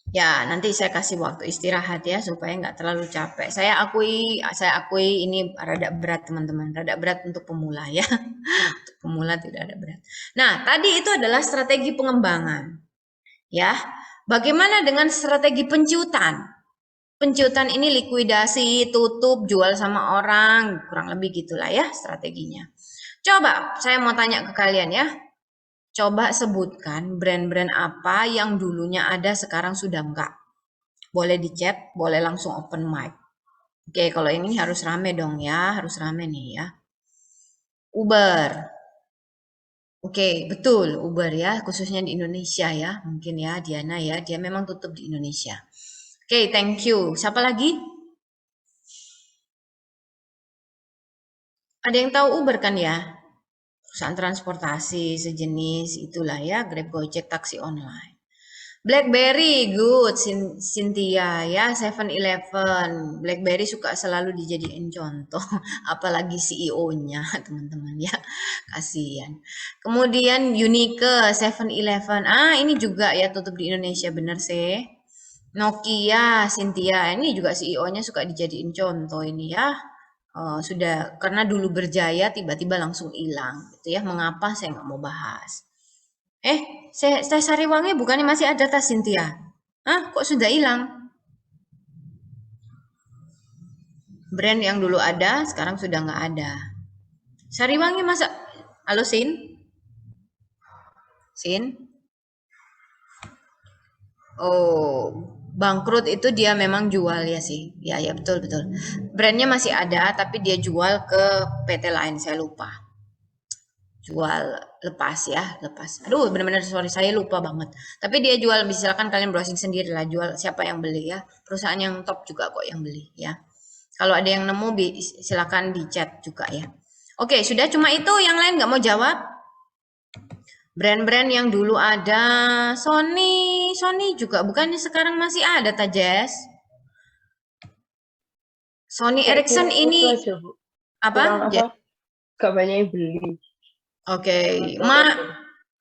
Ya, nanti saya kasih waktu istirahat ya supaya nggak terlalu capek. Saya akui ini rada berat teman-teman, rada berat untuk pemula ya. Untuk pemula tidak ada berat. Nah, tadi itu adalah strategi pengembangan, ya. Bagaimana dengan strategi penciutan? Penciutan ini likuidasi, tutup, jual sama orang, kurang lebih gitulah ya strateginya. Coba saya mau tanya ke kalian ya. Coba sebutkan brand-brand apa yang dulunya ada sekarang sudah enggak. Boleh di chat, boleh langsung open mic. Oke, kalau ini harus rame dong ya, harus rame nih ya. Uber. Oke, betul Uber ya, khususnya di Indonesia ya. Mungkin ya Diana ya, dia memang tutup di Indonesia. Oke, thank you. Siapa lagi? Ada yang tahu Uber kan ya? Perusahaan transportasi sejenis itulah ya, Grab, Gojek, taksi online. BlackBerry, good, Cynthia ya, 7-Eleven. BlackBerry suka selalu dijadiin contoh, apalagi CEO-nya, teman-teman ya, kasihan. Kemudian Unique, 7-Eleven. Ah, ini juga ya tutup di Indonesia, bener sih. Nokia, Cynthia, ini juga CEO-nya suka dijadiin contoh ini ya. Sudah karena dulu berjaya tiba-tiba langsung hilang gitu ya. Mengapa saya nggak mau bahas? Teh Sariwangi bukannya masih ada tas Cynthia? Hah, kok sudah hilang? Brand yang dulu ada, sekarang sudah nggak ada. Sariwangi masa? Halo Sin? Sin? Oh, bangkrut itu dia memang jual ya sih. Ya, ya betul betul. Brandnya masih ada, tapi dia jual ke PT lain, saya lupa. Jual lepas ya, lepas. Aduh, benar-benar sorry saya lupa banget. Tapi dia jual, silakan kalian browsing sendiri lah, jual siapa yang beli ya. Perusahaan yang top juga kok yang beli ya. Kalau ada yang nemu silakan di chat juga ya. Oke, sudah cuma itu, yang lain nggak mau jawab? Brand-brand yang dulu ada, Sony juga bukannya sekarang masih ada Tajes? Sony Kayak Ericsson kurang itu ini aja, Bu. apa? Kurang apa? Gak banyak yang beli. Oke,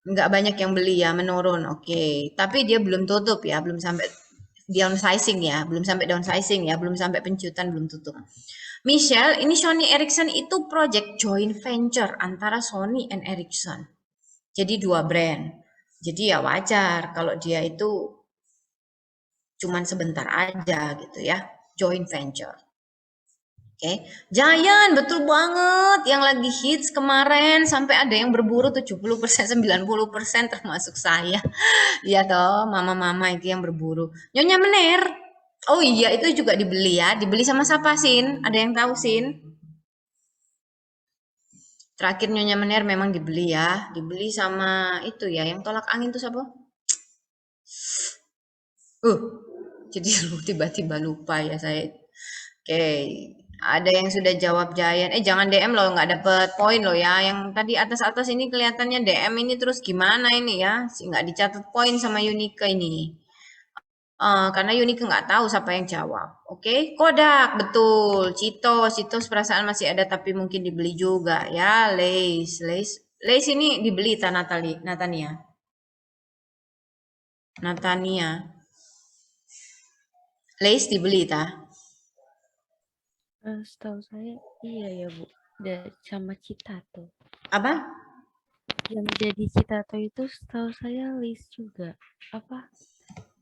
nggak banyak yang beli ya, menurun. Oke, tapi dia belum tutup ya, belum sampai downsizing ya, belum sampai downsizing ya, belum sampai penciutan, belum tutup. Michelle, ini Sony Ericsson itu project joint venture antara Sony and Ericsson. Jadi dua brand. Jadi ya wajar kalau dia itu cuman sebentar aja gitu ya, joint venture. Oke, Giant betul banget yang lagi hits kemarin sampai ada yang berburu 70%, 90% termasuk saya. Iya toh, mama-mama itu yang berburu. Nyonya Menir. Oh iya, itu juga dibeli ya. Dibeli sama siapa, Sin? Ada yang tahu, Sin? Terakhir Nyonya Menir memang dibeli ya. Dibeli sama itu ya, yang tolak angin tuh siapa? Uh, jadi tiba-tiba lupa ya saya. Oke, ada yang sudah jawab Giant. Jangan DM loh, nggak dapet poin loh ya. Yang tadi atas-atas ini kelihatannya DM ini terus gimana ini ya? Nggak dicatat poin sama Unika ini. Karena Unika nggak tahu siapa yang jawab. Oke, Kodak betul. Citos perasaan masih ada tapi mungkin dibeli juga ya. Lace ini dibeli Natania. Lace dibeli ta? Setahu saya iya ya Bu. Sama Citato. Apa? Yang jadi Citato itu setahu saya list juga. Apa?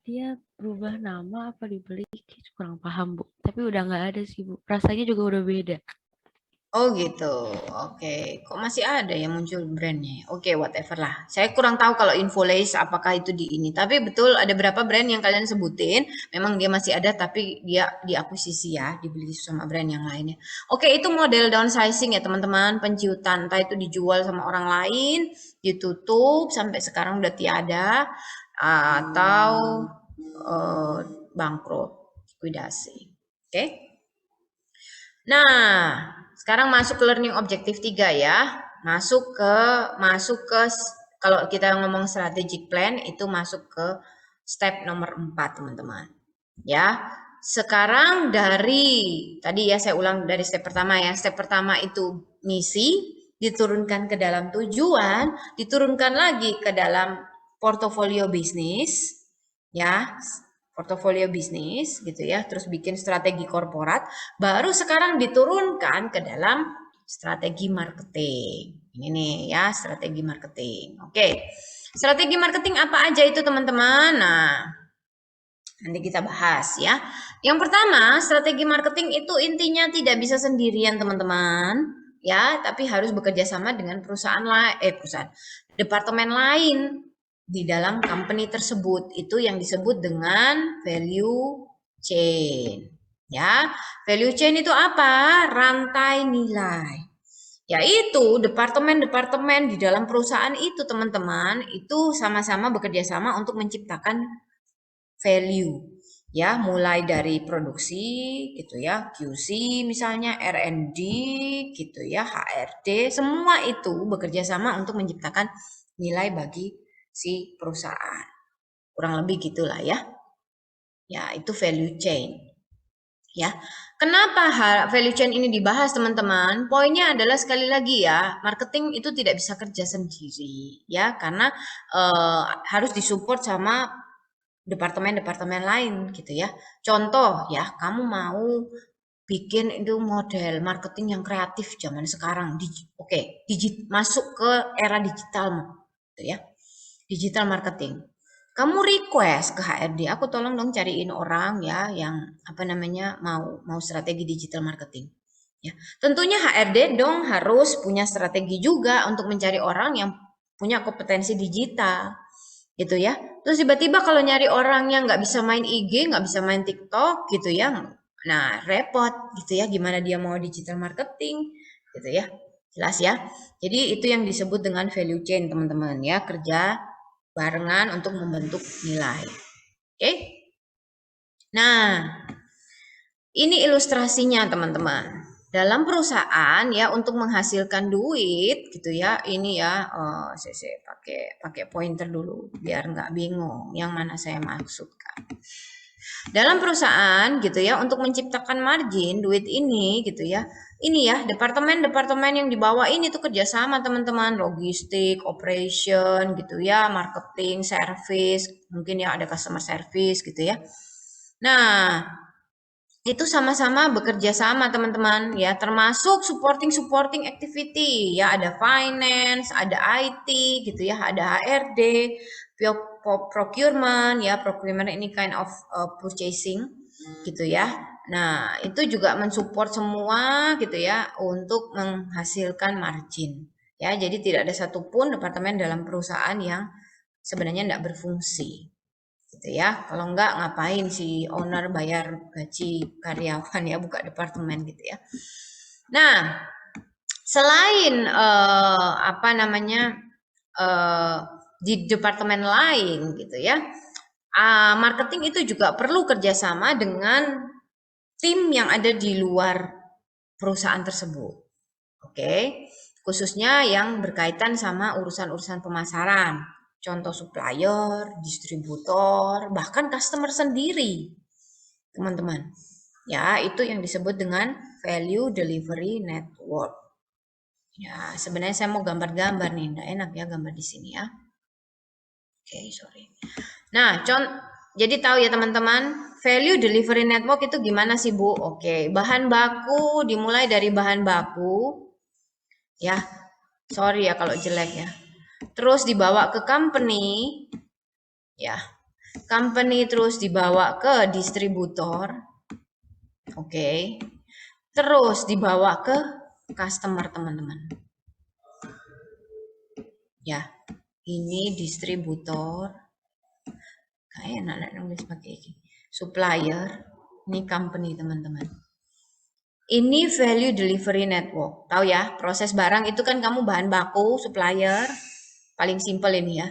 Dia berubah nama apa dibeli? Kurang paham Bu. Tapi udah nggak ada sih Bu. Rasanya juga udah beda. Oh gitu. Oke. Kok masih ada yang muncul brandnya? Oke, whatever lah. Saya kurang tahu kalau info Lace apakah itu di ini. Tapi betul ada berapa brand yang kalian sebutin. Memang dia masih ada tapi dia diakuisisi ya. Dibeli sama brand yang lainnya. Oke, itu model downsizing ya teman-teman. Penciutan. Entah itu dijual sama orang lain. Ditutup. Sampai sekarang udah tiada. Atau bangkrut. Likuidasi. Oke. Nah, sekarang masuk ke learning objective 3 ya. Masuk ke kalau kita ngomong strategic plan itu masuk ke step nomor 4, teman-teman. Ya. Sekarang dari tadi ya saya ulang dari step pertama ya. Step pertama itu misi, diturunkan ke dalam tujuan, diturunkan lagi ke dalam portofolio bisnis, ya, portofolio bisnis gitu ya, terus bikin strategi korporat, baru sekarang diturunkan ke dalam strategi marketing. Ini nih ya, strategi marketing. Oke. Strategi marketing apa aja itu teman-teman? Nah, nanti kita bahas ya. Yang pertama, strategi marketing itu intinya tidak bisa sendirian teman-teman, ya, tapi harus bekerja sama dengan departemen lain di dalam company tersebut. Itu yang disebut dengan value chain. Ya, value chain itu apa? Rantai nilai. Yaitu departemen-departemen di dalam perusahaan itu teman-teman, itu sama-sama bekerja sama untuk menciptakan value. Ya, mulai dari produksi gitu ya, QC misalnya, R&D gitu ya, HRD, semua itu bekerja sama untuk menciptakan nilai bagi si perusahaan. Kurang lebih gitulah ya. Ya, itu value chain. Ya, kenapa value chain ini dibahas teman-teman? Poinnya adalah sekali lagi ya, marketing itu tidak bisa kerja sendiri ya, karena harus disupport sama departemen-departemen lain gitu ya. Contoh ya, kamu mau bikin itu model marketing yang kreatif zaman sekarang, masuk ke era digital gitu ya, digital marketing. Kamu request ke HRD, aku tolong dong cariin orang ya yang mau strategi digital marketing. Ya, tentunya HRD dong harus punya strategi juga untuk mencari orang yang punya kompetensi digital, gitu ya. Terus tiba-tiba kalau nyari orang yang nggak bisa main IG, nggak bisa main TikTok, gitu ya, nah repot, gitu ya. Gimana dia mau digital marketing, gitu ya. Jelas ya. Jadi itu yang disebut dengan value chain teman-teman ya, kerja barengan untuk membentuk nilai. Oke? Nah, ini ilustrasinya teman-teman. Dalam perusahaan ya untuk menghasilkan duit gitu ya, ini ya, saya pakai pointer dulu biar nggak bingung yang mana saya maksudkan. Dalam perusahaan gitu ya, untuk menciptakan margin duit ini gitu ya, ini ya departemen-departemen yang di bawah ini tuh kerjasama teman-teman, logistik, operation gitu ya, marketing, service, mungkin ya ada customer service gitu ya. Nah, itu sama-sama bekerja sama teman-teman ya, termasuk supporting activity ya, ada finance, ada IT gitu ya, ada HRD, procurement ya, procurement ini kind of purchasing gitu ya. Nah, itu juga mensupport semua gitu ya untuk menghasilkan margin ya. Jadi tidak ada satupun departemen dalam perusahaan yang sebenarnya tidak berfungsi gitu ya. Kalau enggak ngapain si owner bayar gaji karyawan ya, buka departemen gitu ya. Nah, selain di departemen lain gitu ya, marketing itu juga perlu kerjasama dengan tim yang ada di luar perusahaan tersebut. Oke, khususnya yang berkaitan sama urusan-urusan pemasaran. Contoh supplier, distributor, bahkan customer sendiri, teman-teman. Ya, itu yang disebut dengan value delivery network. Ya, sebenarnya saya mau gambar-gambar nih, enggak enak ya gambar di sini ya. Oke, sorry. Nah, jadi tahu ya teman-teman, value delivery network itu gimana sih Bu? Oke, bahan baku dimulai dari bahan baku. Ya, sorry ya kalau jelek ya. Terus dibawa ke company, ya, company terus dibawa ke distributor, oke, terus dibawa ke customer teman-teman, ya, ini distributor, kayak enak nulis pakai ini, supplier, ini company teman-teman. Ini value delivery network, tahu ya, proses barang itu kan kamu bahan baku, supplier, paling simpel ini ya.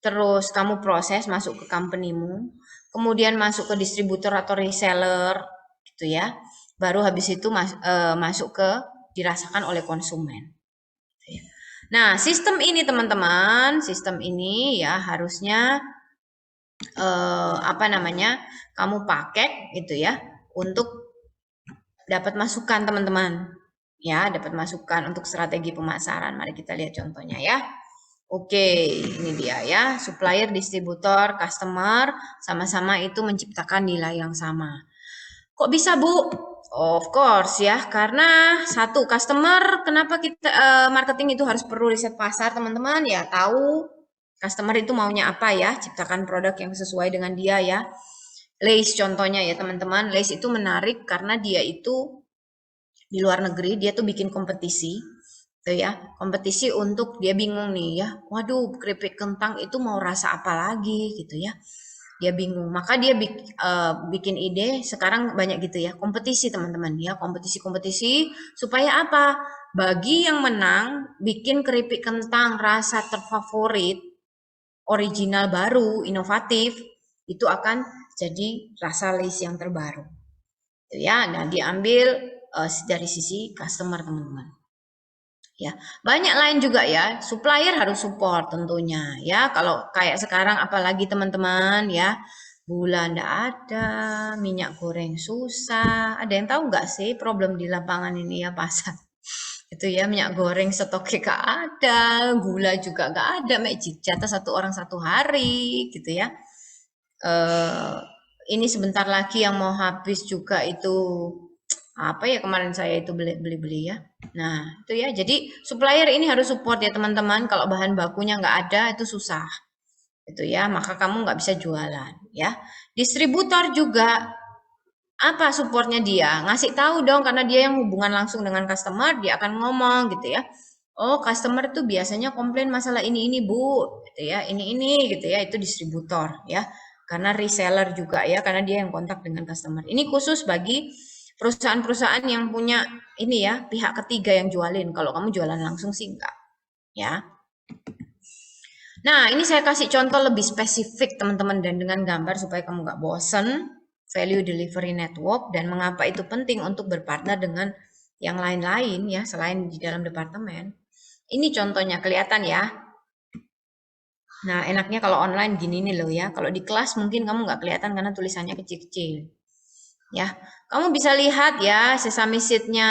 Terus kamu proses masuk ke company-mu, kemudian masuk ke distributor atau reseller gitu ya. Baru habis itu masuk ke dirasakan oleh konsumen. Nah, sistem ini teman-teman, sistem ini ya harusnya kamu pakai gitu ya untuk dapat masukan teman-teman. ya, dapat masukan untuk strategi pemasaran. Mari kita lihat contohnya ya. Oke, ini dia ya, supplier, distributor, customer, sama-sama itu menciptakan nilai yang sama. Kok bisa, Bu? Of course ya, karena satu customer, kenapa kita marketing itu harus perlu riset pasar, teman-teman? Ya, tahu customer itu maunya apa ya, ciptakan produk yang sesuai dengan dia ya. Lace contohnya ya, teman-teman. Lace itu menarik karena dia itu di luar negeri, dia tuh bikin kompetisi tuh ya, kompetisi untuk dia bingung nih ya, waduh keripik kentang itu mau rasa apa lagi gitu ya, dia bingung, maka dia bikin ide. Sekarang banyak gitu ya kompetisi, teman-teman ya, kompetisi supaya apa, bagi yang menang bikin keripik kentang rasa terfavorit, original, baru, inovatif, itu akan jadi rasa Lace yang terbaru gitu ya. Nah, diambil dari sisi customer, teman-teman ya. Banyak lain juga ya, supplier harus support tentunya ya. Kalau kayak sekarang apalagi teman-teman ya, gula ndak ada, minyak goreng susah. Ada yang tahu nggak sih problem di lapangan ini ya, pasar itu ya, minyak goreng stoknya gak ada, gula juga gak ada, magic jatah satu orang satu hari gitu ya. Ini sebentar lagi yang mau habis juga itu, apa ya, kemarin saya itu beli ya. Nah itu ya, jadi supplier ini harus support ya teman-teman. Kalau bahan bakunya nggak ada itu susah itu ya, maka kamu nggak bisa jualan ya. Distributor juga apa supportnya, dia ngasih tahu dong, karena dia yang hubungan langsung dengan customer, dia akan ngomong gitu ya. Oh, customer itu biasanya komplain masalah ini Bu gitu ya, ini gitu ya, itu distributor ya. Karena reseller juga ya, karena dia yang kontak dengan customer. Ini khusus bagi perusahaan-perusahaan yang punya ini ya, pihak ketiga yang jualin. Kalau kamu jualan langsung sih enggak ya. Nah, ini saya kasih contoh lebih spesifik teman-teman, dan dengan gambar supaya kamu nggak bosen. Value delivery network, dan mengapa itu penting untuk berpartner dengan yang lain-lain ya, selain di dalam departemen. Ini contohnya, kelihatan ya. Nah, enaknya kalau online gini nih loh ya. Kalau di kelas mungkin kamu nggak kelihatan karena tulisannya kecil-kecil. Ya, kamu bisa lihat ya sesame seed-nya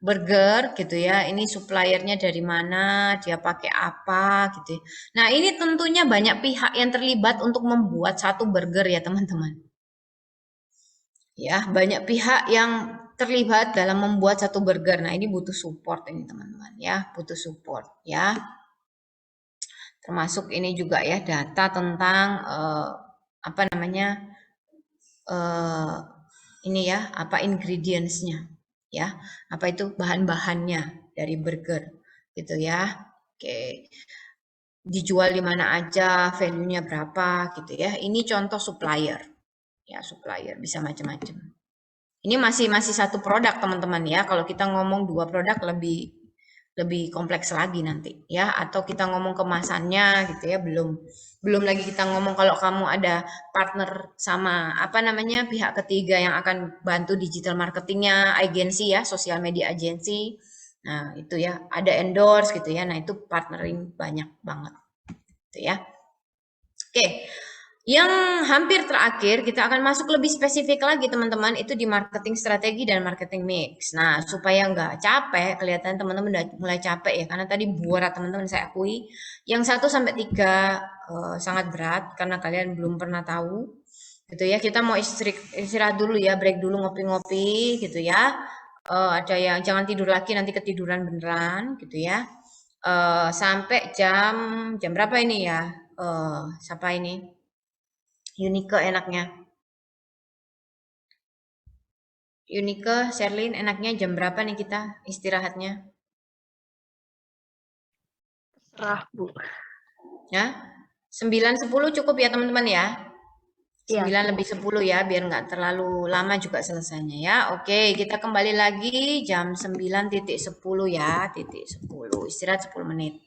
burger gitu ya. Ini suppliernya dari mana, dia pakai apa gitu ya. Nah, ini tentunya banyak pihak yang terlibat untuk membuat satu burger ya, teman-teman. Ya, banyak pihak yang terlibat dalam membuat satu burger. Nah, ini butuh support ini, teman-teman ya, butuh support ya. Termasuk ini juga ya, data tentang apa namanya, ini ya, apa ingredients-nya ya, apa itu bahan-bahannya dari burger gitu ya. Oke, dijual di mana aja, value-nya berapa gitu ya. Ini contoh supplier ya, supplier bisa macam-macam. Ini masih satu produk teman-teman ya. Kalau kita ngomong dua produk lebih kompleks lagi nanti ya. Atau kita ngomong kemasannya gitu ya, belum lagi kita ngomong kalau kamu ada partner sama apa namanya, pihak ketiga yang akan bantu digital marketingnya, agensi ya, sosial media agensi. Nah itu ya, ada endorse gitu ya. Nah itu partnering banyak banget gitu ya. Oke. Yang hampir terakhir, kita akan masuk lebih spesifik lagi teman-teman, itu di marketing strategi dan marketing mix. Nah, supaya nggak capek, kelihatan teman-teman udah mulai capek ya, karena tadi buat teman-teman saya akui, yang 1 sampai 3 sangat berat, karena kalian belum pernah tahu, gitu ya. Kita mau istirahat dulu ya, break dulu, ngopi-ngopi, gitu ya. Ada yang jangan tidur lagi, nanti ketiduran beneran, gitu ya. Sampai jam berapa ini ya? Siapa ini? Unike enaknya. Unike, Sherlyn, enaknya jam berapa nih kita istirahatnya? Serah, Bu. Ya, 9.10 cukup ya teman-teman ya? Iya, 9 cukup. lebih 10 ya, biar nggak terlalu lama juga selesainya ya. Oke, kita kembali lagi jam 9.10 ya, titik 10. Istirahat 10 menit.